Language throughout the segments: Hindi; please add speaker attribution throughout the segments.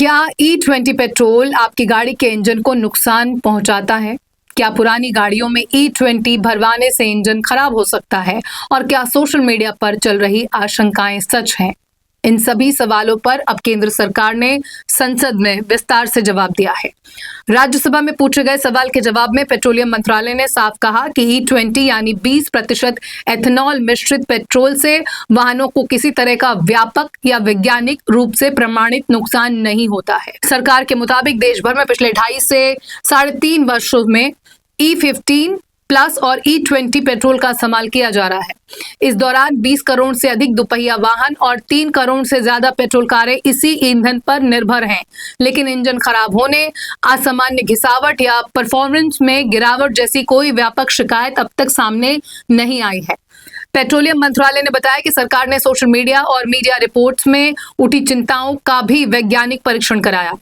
Speaker 1: क्या E20 पेट्रोल आपकी गाड़ी के इंजन को नुकसान पहुंचाता है? क्या पुरानी गाड़ियों में E20 भरवाने से इंजन खराब हो सकता है? और क्या सोशल मीडिया पर चल रही आशंकाएं सच हैं? इन सभी सवालों पर अब केंद्र सरकार ने संसद में विस्तार से जवाब दिया है। राज्यसभा में पूछे गए सवाल के जवाब में पेट्रोलियम मंत्रालय ने साफ कहा कि E20 यानी 20% एथेनॉल मिश्रित पेट्रोल से वाहनों को किसी तरह का व्यापक या वैज्ञानिक रूप से प्रमाणित नुकसान नहीं होता है। सरकार के मुताबिक देश भर में पिछले 2.5 से 3.5 वर्षों में E15 प्लस और E20 पेट्रोल का इस्तेमाल किया जा रहा है। इस दौरान 20 करोड़ से अधिक दुपहिया वाहन और 3 करोड़ से ज्यादा पेट्रोल कारें इसी ईंधन पर निर्भर हैं। लेकिन इंजन खराब होने, असामान्य घिसावट या परफॉर्मेंस में गिरावट जैसी कोई व्यापक शिकायत अब तक सामने नहीं आई है। पेट्रोलियम मंत्रालय ने बताया कि सरकार ने सोशल मीडिया और मीडिया रिपोर्ट्स में उठी चिंताओं का भी वैज्ञानिक परीक्षण कराया।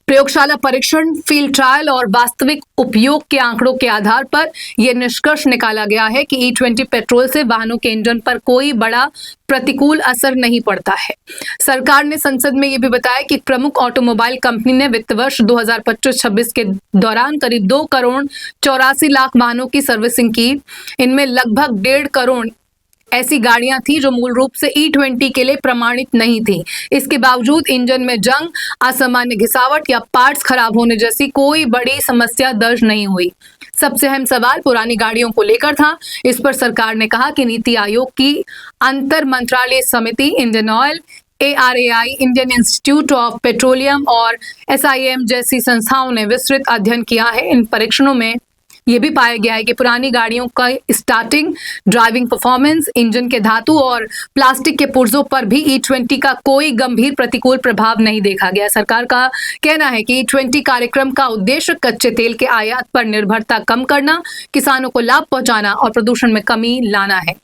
Speaker 1: प्रयोगशाला परीक्षण, फील्ड ट्रायल और वास्तविक उपयोग के आंकड़ों के आधार पर यह निष्कर्ष निकाला गया है कि E20 पेट्रोल से वाहनों के इंजन पर कोई बड़ा प्रतिकूल असर नहीं पड़ता है। सरकार ने संसद में यह भी बताया कि प्रमुख ऑटोमोबाइल कंपनी ने वित्त वर्ष 2025-26 के दौरान करीब 2 करोड़ 84 लाख वाहनों की सर्विसिंग की। इनमें लगभग 1.5 करोड़ ऐसी गाड़ियां थी जो मूल रूप से E20 के लिए प्रमाणित नहीं थी। इसके बावजूद इंजन में जंग, असामान्य घिसावट या पार्ट्स खराब होने जैसी कोई बड़ी समस्या दर्ज नहीं हुई। सबसे अहम सवाल पुरानी गाड़ियों को लेकर था। इस पर सरकार ने कहा कि नीति आयोग की अंतर मंत्रालय समिति, Indian oil, ARAI, Indian institute of petroleum और SIM जैसी संस्थाओं ने विस्तृत अध्ययन किया है। इन परीक्षणों में यह भी पाया गया है कि पुरानी गाड़ियों का स्टार्टिंग, ड्राइविंग परफॉर्मेंस, इंजन के धातु और प्लास्टिक के पुर्जों पर भी E20 का कोई गंभीर प्रतिकूल प्रभाव नहीं देखा गया। सरकार का कहना है कि E20 कार्यक्रम का उद्देश्य कच्चे तेल के आयात पर निर्भरता कम करना, किसानों को लाभ पहुंचाना और प्रदूषण में कमी लाना है।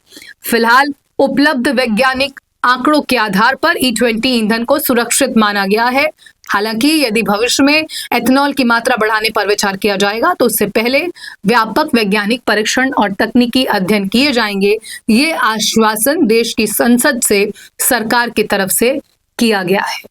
Speaker 1: फिलहाल उपलब्ध वैज्ञानिक आंकड़ों के आधार पर E20 ईंधन को सुरक्षित माना गया है। हालांकि यदि भविष्य में एथेनॉल की मात्रा बढ़ाने पर विचार किया जाएगा तो उससे पहले व्यापक वैज्ञानिक परीक्षण और तकनीकी अध्ययन किए जाएंगे। ये आश्वासन देश की संसद से सरकार की तरफ से किया गया है।